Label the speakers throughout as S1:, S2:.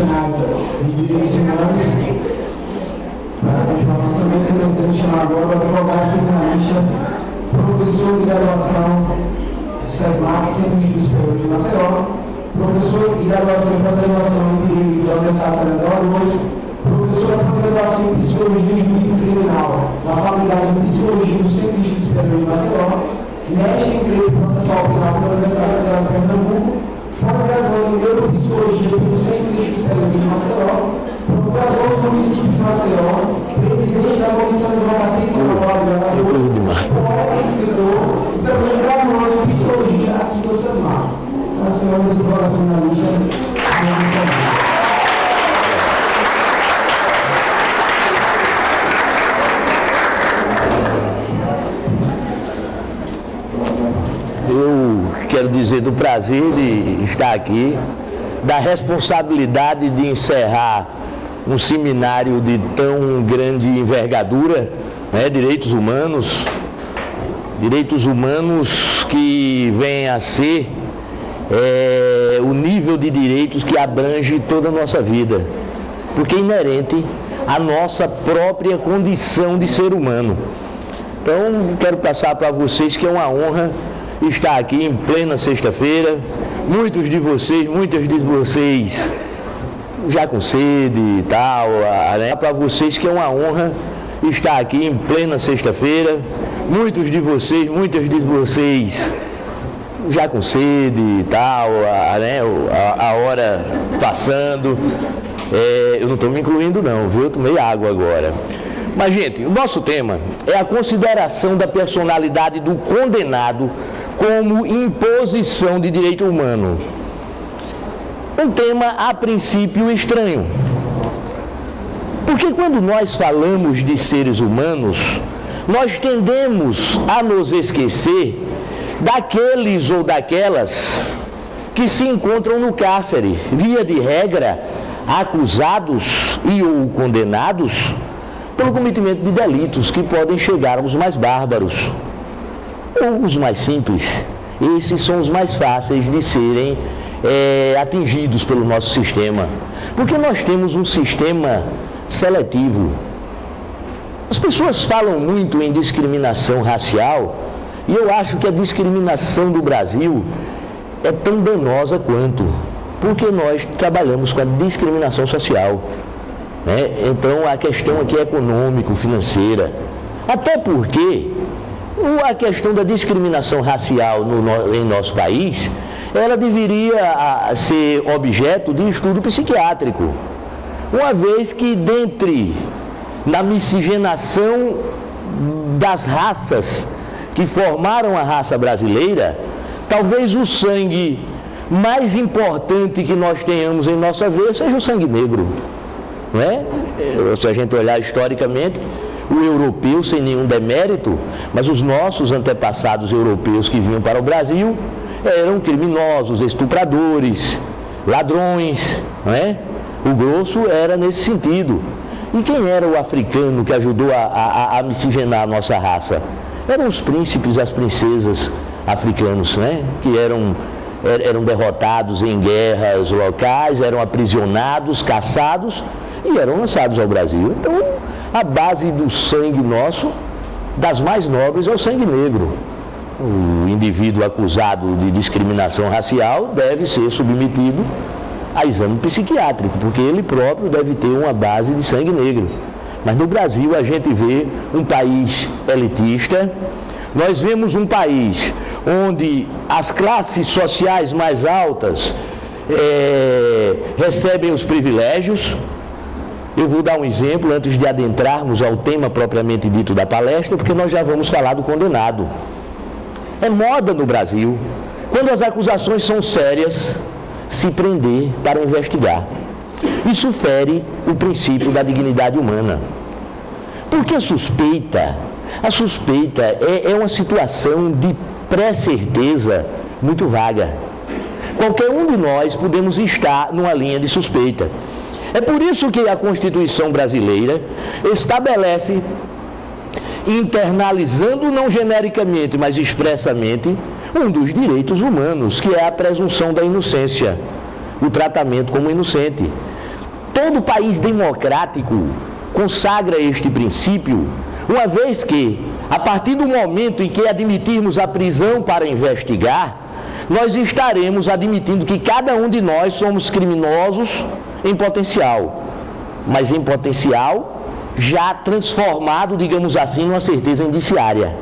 S1: Centenário de Direitos Humanos. Para continuar, nós também queremos chamar agora o advogado criminalista, professor de graduação do SESMAC, Centro de Superior de Maceió, professor de graduação e pós-graduação em Direito da Universidade Federal de Alagoas, professor de pós-graduação em Psicologia Jurídica Criminal na Faculdade de Psicologia do Centro de Superior de Maceió, mestre em Direito Processual Penal pela Universidade Federal de Pernambuco, pós-graduando em Neuropsicologia pelo Centro de Superior de Maceió, procurador do município de Maceió, presidente da Comissão de Advocacia e Alagoas, poeta e escritor, e também graduando em Psicologia aqui do SESMAC. São as senhoras do advogado criminalista.
S2: Eu quero dizer do prazer de estar aqui, da responsabilidade de encerrar um seminário de tão grande envergadura, né, direitos humanos que vem a ser o nível de direitos que abrange toda a nossa vida, porque é inerente à nossa própria condição de ser humano. Então, quero passar para vocês que é uma honra estar aqui em plena sexta-feira. Muitas de vocês já com sede e tal, né? Para vocês que é uma honra estar aqui em plena sexta-feira. Muitas de vocês já com sede e tal, né? A hora passando. Eu não estou me incluindo não, viu? Eu tomei água agora. Mas, gente, o nosso tema é a consideração da personalidade do condenado como imposição de direito humano. Um tema, a princípio, estranho. Porque quando nós falamos de seres humanos, nós tendemos a nos esquecer daqueles ou daquelas que se encontram no cárcere, via de regra, acusados e ou condenados pelo cometimento de delitos que podem chegar aos mais bárbaros ou os mais simples. Esses são os mais fáceis de serem atingidos pelo nosso sistema, porque nós temos um sistema seletivo. As pessoas falam muito em discriminação racial, e eu acho que a discriminação do Brasil é tão danosa quanto, porque nós trabalhamos com a discriminação social, né? Então a questão aqui é econômico-financeira, até porque a questão da discriminação racial em nosso país, ela deveria ser objeto de estudo psiquiátrico, uma vez que na miscigenação das raças que formaram a raça brasileira, talvez o sangue mais importante que nós tenhamos em nossa veia seja o sangue negro, não é? Se a gente olhar historicamente, o europeu, sem nenhum demérito, mas os nossos antepassados europeus que vinham para o Brasil eram criminosos, estupradores, ladrões, não é? O grosso era nesse sentido. E quem era o africano que ajudou a miscigenar a nossa raça? Eram os príncipes, as princesas africanos, né? Que eram derrotados em guerras locais, eram aprisionados, caçados e eram lançados ao Brasil. Então, a base do sangue nosso, das mais nobres, é o sangue negro. O indivíduo acusado de discriminação racial deve ser submetido a exame psiquiátrico, porque ele próprio deve ter uma base de sangue negro. Mas no Brasil a gente vê um país elitista, nós vemos um país onde as classes sociais mais altas recebem os privilégios. Eu vou dar um exemplo antes de adentrarmos ao tema propriamente dito da palestra, porque nós já vamos falar do condenado. É moda no Brasil, quando as acusações são sérias, se prender para investigar. Isso fere o princípio da dignidade humana. Porque a suspeita é uma situação de pré-certeza muito vaga. Qualquer um de nós podemos estar numa linha de suspeita. É por isso que a Constituição brasileira estabelece, internalizando não genericamente, mas expressamente, um dos direitos humanos, que é a presunção da inocência, o tratamento como inocente. todo país democrático consagra este princípio, uma vez que, a partir do momento em que admitirmos a prisão para investigar, nós estaremos admitindo que cada um de nós somos criminosos em potencial, mas em potencial já transformado, digamos assim, numa certeza indiciária.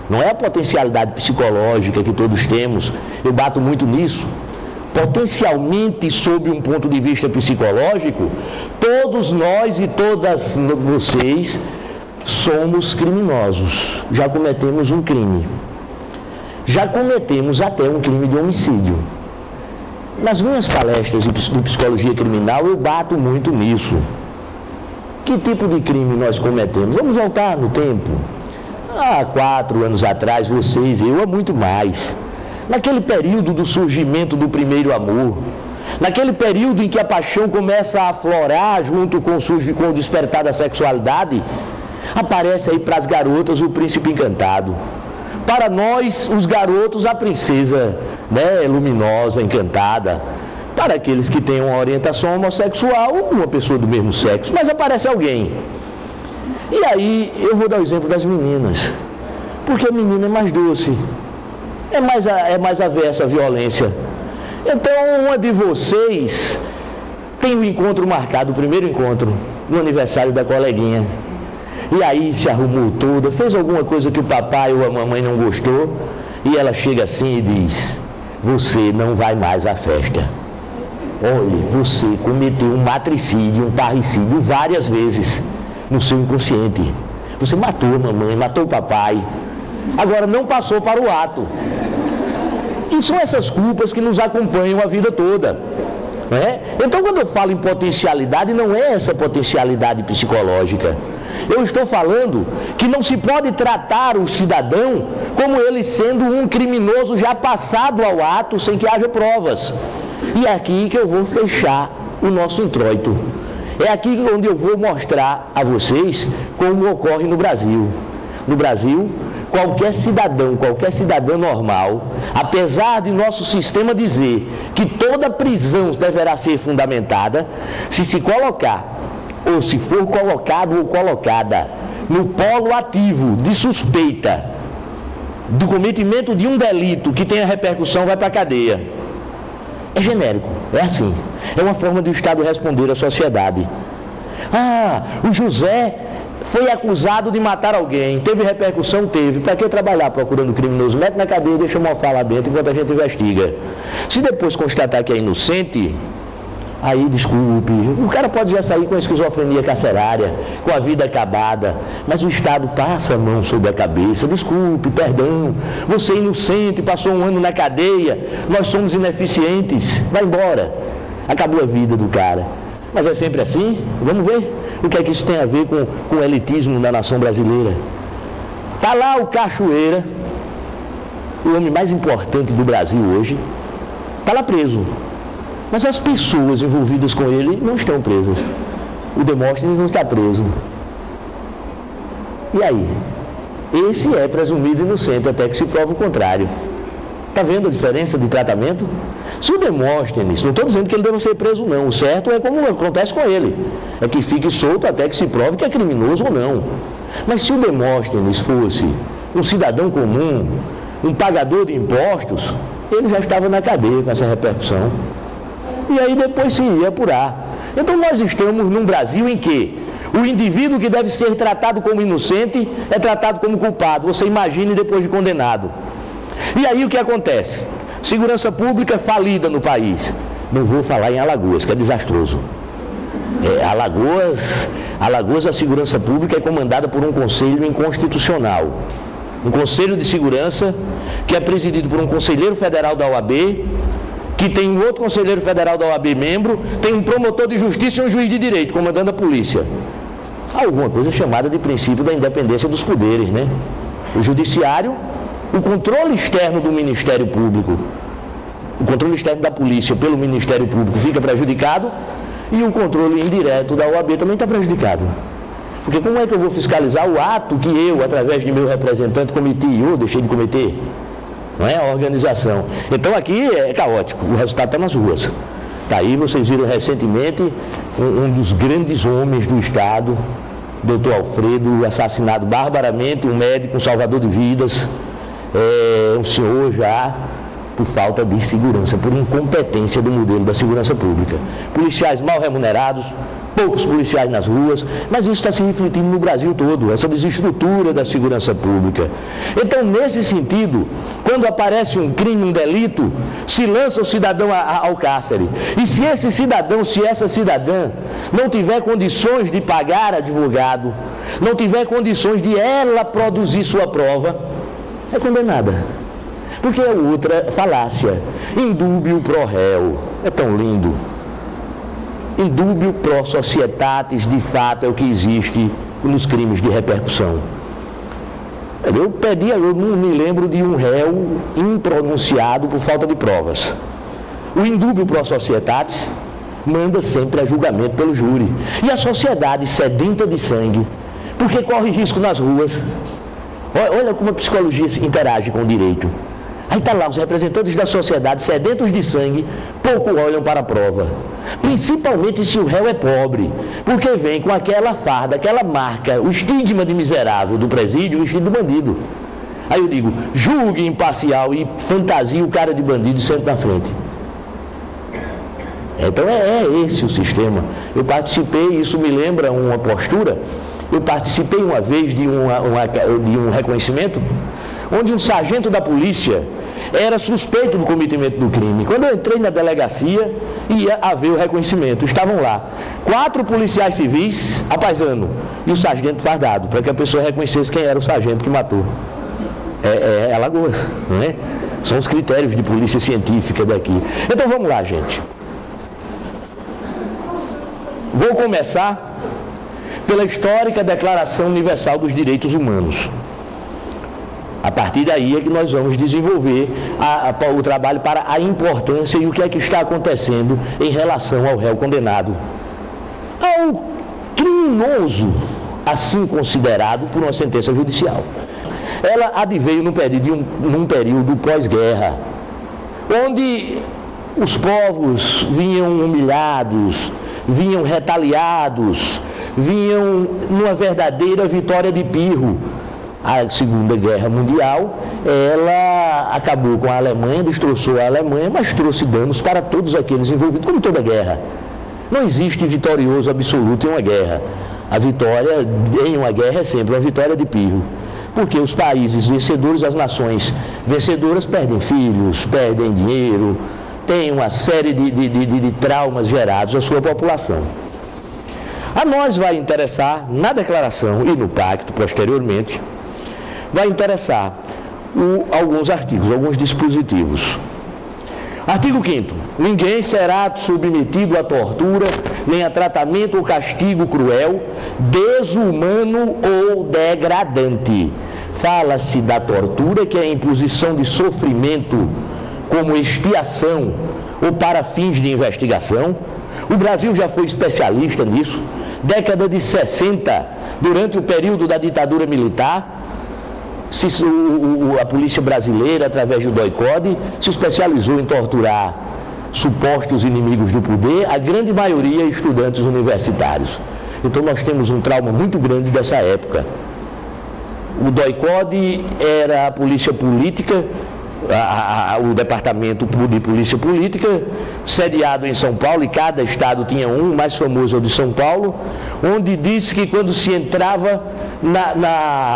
S2: Não é a potencialidade psicológica que todos temos, eu bato muito nisso. Potencialmente, sob um ponto de vista psicológico, todos nós e todas vocês somos criminosos. Já cometemos um crime. Já cometemos até um crime de homicídio. Nas minhas palestras de psicologia criminal, eu bato muito nisso. Que tipo de crime nós cometemos? Vamos voltar no tempo. Há 4 anos atrás, vocês, eu, há muito mais. Naquele período do surgimento do primeiro amor, naquele período em que a paixão começa a aflorar junto com o despertar da sexualidade, aparece aí para as garotas o príncipe encantado. Para nós, os garotos, a princesa, né, luminosa, encantada. Para aqueles que têm uma orientação homossexual, uma pessoa do mesmo sexo, mas aparece alguém. E aí, eu vou dar o exemplo das meninas, porque a menina é mais doce, é mais avessa à violência. Então, uma de vocês tem um encontro marcado, o primeiro encontro, no aniversário da coleguinha. E aí se arrumou toda, fez alguma coisa que o papai ou a mamãe não gostou, e ela chega assim e diz: você não vai mais à festa. Olha, você cometeu um matricídio, um parricídio várias vezes no seu inconsciente. Você matou a mamãe, matou o papai, agora não passou para o ato. E são essas culpas que nos acompanham a vida toda. Não é? Então, quando eu falo em potencialidade, não é essa potencialidade psicológica. Eu estou falando que não se pode tratar o cidadão como ele sendo um criminoso já passado ao ato sem que haja provas. E é aqui que eu vou fechar o nosso introito. É aqui onde eu vou mostrar a vocês como ocorre no Brasil. No Brasil, qualquer cidadã normal, apesar de nosso sistema dizer que toda prisão deverá ser fundamentada, se colocar, ou se for colocado ou colocada no polo ativo de suspeita do cometimento de um delito que tenha repercussão, vai para a cadeia. É genérico, é assim. É uma forma do Estado responder à sociedade. Ah, o José foi acusado de matar alguém, teve repercussão? Teve. Para que trabalhar procurando criminoso? Mete na cadeia e deixa mofar lá dentro enquanto a gente investiga. Se depois constatar que é inocente, aí desculpe, o cara pode já sair com a esquizofrenia carcerária, com a vida acabada, mas o Estado passa a mão sobre a cabeça: desculpe, perdão, você é inocente, passou 1 ano na cadeia, nós somos ineficientes, vai embora, acabou a vida do cara. Mas é sempre assim? Vamos ver o que é que isso tem a ver com o elitismo da nação brasileira. Está lá o Cachoeira, o homem mais importante do Brasil hoje, está lá preso. Mas as pessoas envolvidas com ele não estão presas. O Demóstenes não está preso. E aí? Esse é presumido inocente até que se prove o contrário. Está vendo a diferença de tratamento? Se o Demóstenes, não estou dizendo que ele deve ser preso não, o certo é como acontece com ele, é que fique solto até que se prove que é criminoso ou não. Mas se o Demóstenes fosse um cidadão comum, um pagador de impostos, ele já estava na cadeia com essa repercussão. E aí depois se ia apurar. Então nós estamos num Brasil em que o indivíduo que deve ser tratado como inocente é tratado como culpado. Você imagine depois de condenado. E aí o que acontece? Segurança pública falida no país. Não vou falar em Alagoas, que é desastroso. Alagoas, a segurança pública é comandada por um conselho inconstitucional. Um conselho de segurança que é presidido por um conselheiro federal da OAB, que tem um outro conselheiro federal da OAB membro, tem um promotor de justiça e um juiz de direito comandando a polícia. Há alguma coisa chamada de princípio da independência dos poderes, né? O judiciário, o controle externo do Ministério Público, o controle externo da polícia pelo Ministério Público fica prejudicado, e o controle indireto da OAB também está prejudicado. Porque como é que eu vou fiscalizar o ato que eu, através de meu representante, cometi ou deixei de cometer? Não é a organização. Então aqui é caótico, o resultado está nas ruas. Está aí, vocês viram recentemente um dos grandes homens do Estado, Dr. Alfredo, assassinado barbaramente, um médico, um salvador de vidas, um senhor já, por falta de segurança, por incompetência do modelo da segurança pública. Policiais mal remunerados, poucos policiais nas ruas, mas isso está se refletindo no Brasil todo, essa desestrutura da segurança pública. Então, nesse sentido, quando aparece um crime, um delito, se lança o cidadão ao cárcere. E se esse cidadão, se essa cidadã não tiver condições de pagar advogado, não tiver condições de ela produzir sua prova, é condenada. Porque é outra falácia. Indúbio pro réu. É tão lindo. Indúbio pro societatis, de fato, é o que existe nos crimes de repercussão. Eu não me lembro de um réu impronunciado por falta de provas. O indúbio pro societatis manda sempre a julgamento pelo júri. E a sociedade sedenta de sangue, porque corre risco nas ruas. Olha como a psicologia interage com o direito. Aí está lá, os representantes da sociedade, sedentos de sangue, pouco olham para a prova. Principalmente se o réu é pobre, porque vem com aquela farda, aquela marca, o estigma de miserável do presídio, o vestido do bandido. Aí eu digo, julgue imparcial e fantasia o cara de bandido sempre na frente. Então é esse o sistema. Eu participei, isso me lembra uma postura, eu participei uma vez de um reconhecimento, onde um sargento da polícia era suspeito do cometimento do crime. Quando eu entrei na delegacia, ia haver o reconhecimento. Estavam lá 4 policiais civis, apaisando, e o sargento fardado, para que a pessoa reconhecesse quem era o sargento que matou. É Alagoas, não é? São os critérios de polícia científica daqui. Então vamos lá, gente. Vou começar pela histórica Declaração Universal dos Direitos Humanos. A partir daí é que nós vamos desenvolver o trabalho para a importância e o que é que está acontecendo em relação ao réu condenado. Ao criminoso, assim considerado por uma sentença judicial. Ela adveio num período pós-guerra, onde os povos vinham humilhados, vinham retaliados, vinham numa verdadeira vitória de pirro. A Segunda Guerra Mundial, ela acabou com a Alemanha, destroçou a Alemanha, mas trouxe danos para todos aqueles envolvidos, como toda guerra. Não existe vitorioso absoluto em uma guerra. A vitória em uma guerra é sempre uma vitória de pirro. Porque os países vencedores, as nações vencedoras perdem filhos, perdem dinheiro, têm uma série de traumas gerados à sua população. A nós vai interessar, na declaração e no pacto posteriormente, vai interessar alguns artigos, alguns dispositivos. Artigo 5º. Ninguém será submetido à tortura, nem a tratamento ou castigo cruel, desumano ou degradante. Fala-se da tortura, que é a imposição de sofrimento como expiação ou para fins de investigação. O Brasil já foi especialista nisso. Década de 60, durante o período da ditadura militar, a polícia brasileira, através do DOI-CODE, se especializou em torturar supostos inimigos do poder, a grande maioria estudantes universitários. Então nós temos um trauma muito grande dessa época. O DOI-CODE era a polícia política, o departamento de polícia política, sediado em São Paulo, e cada estado tinha um, o mais famoso é o de São Paulo, onde diz que quando se entrava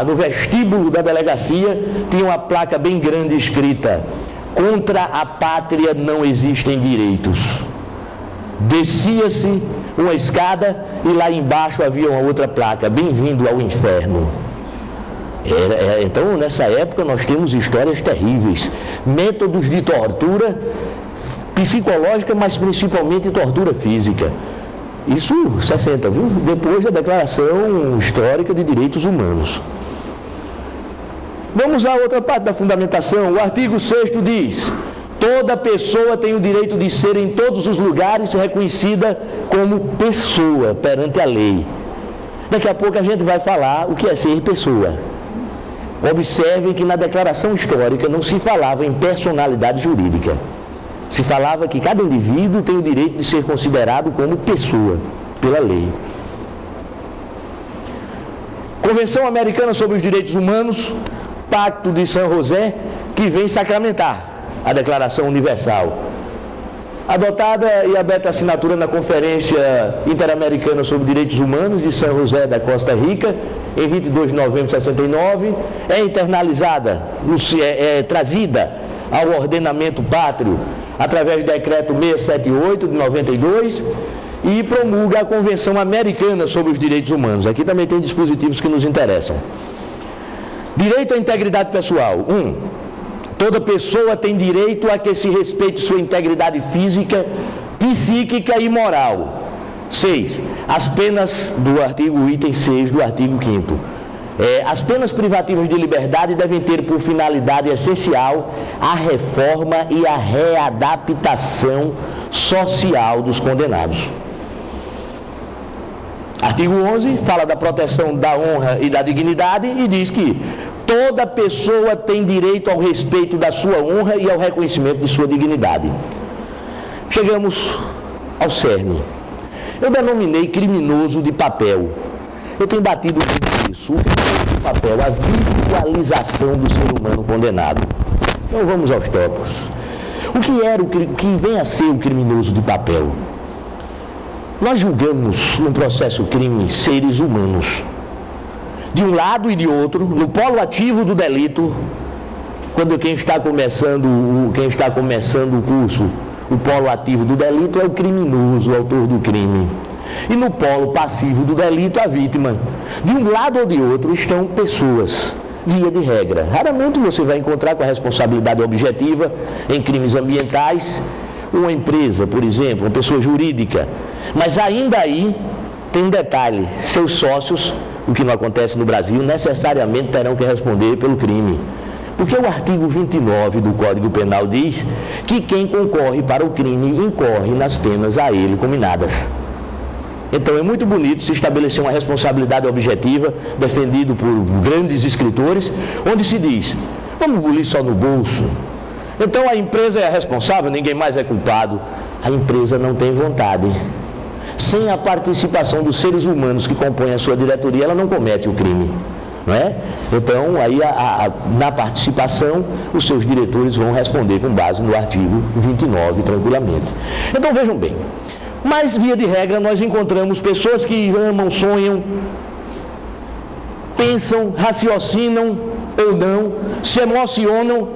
S2: no vestíbulo da delegacia, tinha uma placa bem grande escrita: contra a pátria não existem direitos. Descia-se uma escada e lá embaixo havia uma outra placa: bem-vindo ao inferno. Então, nessa época, nós temos histórias terríveis, métodos de tortura psicológica, mas principalmente tortura física. Isso 60, viu? Depois da Declaração Histórica de Direitos Humanos. Vamos à outra parte da fundamentação. O artigo 6º diz: toda pessoa tem o direito de ser em todos os lugares reconhecida como pessoa perante a lei. Daqui a pouco a gente vai falar o que é ser pessoa. Observem que na declaração histórica não se falava em personalidade jurídica. Se falava que cada indivíduo tem o direito de ser considerado como pessoa, pela lei. Convenção Americana sobre os Direitos Humanos, Pacto de San José, que vem sacramentar a Declaração Universal. Adotada e aberta a assinatura na Conferência Interamericana sobre Direitos Humanos de São José da Costa Rica, em 22 de novembro de 69, é internalizada, trazida ao ordenamento pátrio através do Decreto 678 de 92 e promulga a Convenção Americana sobre os Direitos Humanos. Aqui também tem dispositivos que nos interessam. Direito à integridade pessoal. 1. Toda pessoa tem direito a que se respeite sua integridade física, psíquica e moral. 6. As penas do artigo item 6 do artigo 5º. As penas privativas de liberdade devem ter por finalidade essencial a reforma e a readaptação social dos condenados. Artigo 11 fala da proteção da honra e da dignidade e diz que toda pessoa tem direito ao respeito da sua honra e ao reconhecimento de sua dignidade. Chegamos ao cerne. Eu denominei criminoso de papel. Eu tenho batido muito isso. O criminoso de papel, a virtualização do ser humano condenado. Então vamos aos tópicos. O que vem a ser o criminoso de papel? Nós julgamos no processo crime seres humanos. De um lado e de outro, no polo ativo do delito, quando quem está começando o curso, o polo ativo do delito é o criminoso, o autor do crime. E no polo passivo do delito, a vítima. De um lado ou de outro estão pessoas, via de regra. Raramente você vai encontrar com a responsabilidade objetiva em crimes ambientais uma empresa, por exemplo, uma pessoa jurídica. Mas ainda aí tem um detalhe, seus sócios, o que não acontece no Brasil, necessariamente terão que responder pelo crime. Porque o artigo 29 do Código Penal diz que quem concorre para o crime incorre nas penas a ele cominadas. Então é muito bonito se estabelecer uma responsabilidade objetiva, defendido por grandes escritores, onde se diz, vamos engolir só no bolso. Então a empresa é a responsável, ninguém mais é culpado. A empresa não tem vontade. Sem a participação dos seres humanos que compõem a sua diretoria, ela não comete o crime, não é? Então, aí, na participação, os seus diretores vão responder com base no artigo 29, tranquilamente. Então, vejam bem, mas, via de regra, nós encontramos pessoas que amam, sonham, pensam, raciocinam ou não, se emocionam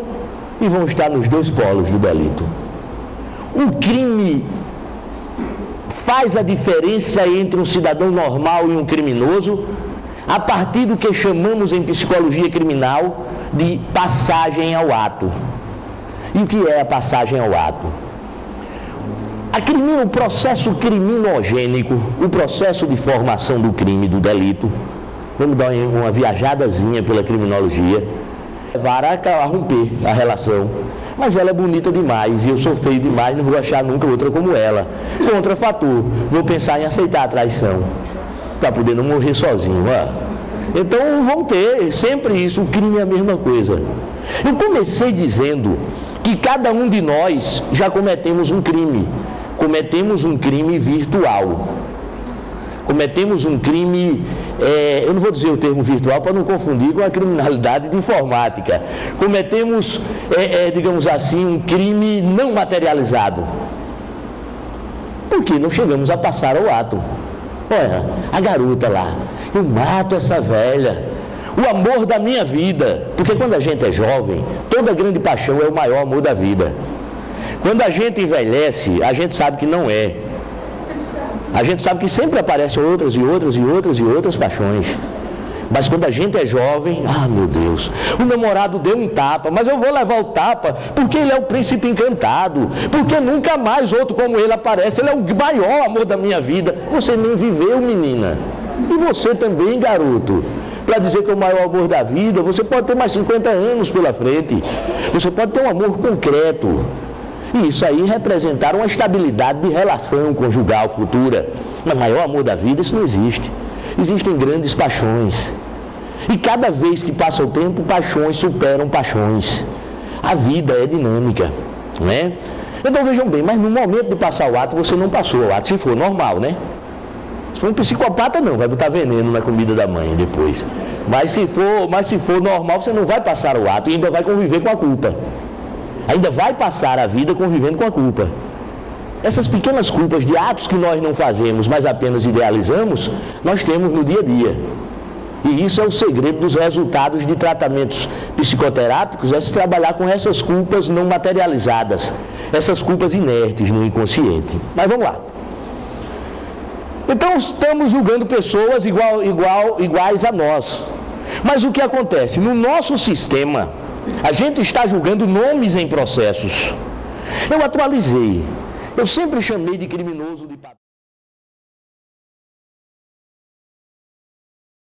S2: e vão estar nos dois polos do delito. O crime faz a diferença entre um cidadão normal e um criminoso a partir do que chamamos em psicologia criminal de passagem ao ato. E o que é a passagem ao ato? O processo criminogênico, o processo de formação do crime, do delito, vamos dar uma viajadazinha pela criminologia, levar a romper a relação. Mas ela é bonita demais e eu sou feio demais, não vou achar nunca outra como ela. Contrafator, vou pensar em aceitar a traição, para poder não morrer sozinho. Então vão ter sempre isso, o crime é a mesma coisa. Eu comecei dizendo que cada um de nós já cometemos um crime virtual. Cometemos um crime, eu não vou dizer o termo virtual para não confundir com a criminalidade de informática. Cometemos, digamos assim, um crime não materializado. Porque não chegamos a passar ao ato. Olha, a garota lá, eu mato essa velha, o amor da minha vida. Porque quando a gente é jovem, toda grande paixão é o maior amor da vida. Quando a gente envelhece, a gente sabe que não é. A gente sabe que sempre aparecem outras paixões. Mas quando a gente é jovem, meu Deus, o namorado deu um tapa, mas eu vou levar o tapa porque ele é o príncipe encantado, porque nunca mais outro como ele aparece, ele é o maior amor da minha vida. Você nem viveu, menina. E você também, garoto. Para dizer que é o maior amor da vida, você pode ter mais 50 anos pela frente. Você pode ter um amor concreto. E isso aí representar uma estabilidade de relação conjugal futura. Mas maior amor da vida, isso não existe. Existem grandes paixões. E cada vez que passa o tempo, paixões superam paixões. A vida é dinâmica, não é? Então vejam bem, mas no momento de passar o ato, você não passou o ato, se for normal, né? Se for um psicopata, não, vai botar veneno na comida da mãe depois. Mas se for normal, você não vai passar o ato e ainda vai conviver com a culpa. Ainda vai passar a vida convivendo com a culpa. Essas pequenas culpas de atos que nós não fazemos, mas apenas idealizamos, nós temos no dia a dia. E isso é o segredo dos resultados de tratamentos psicoterápicos, é se trabalhar com essas culpas não materializadas, essas culpas inertes no inconsciente. Mas vamos lá. Então estamos julgando pessoas iguais a nós. Mas o que acontece? No nosso sistema, a gente está julgando nomes em processos. Eu atualizei. Eu sempre chamei de criminoso de papel.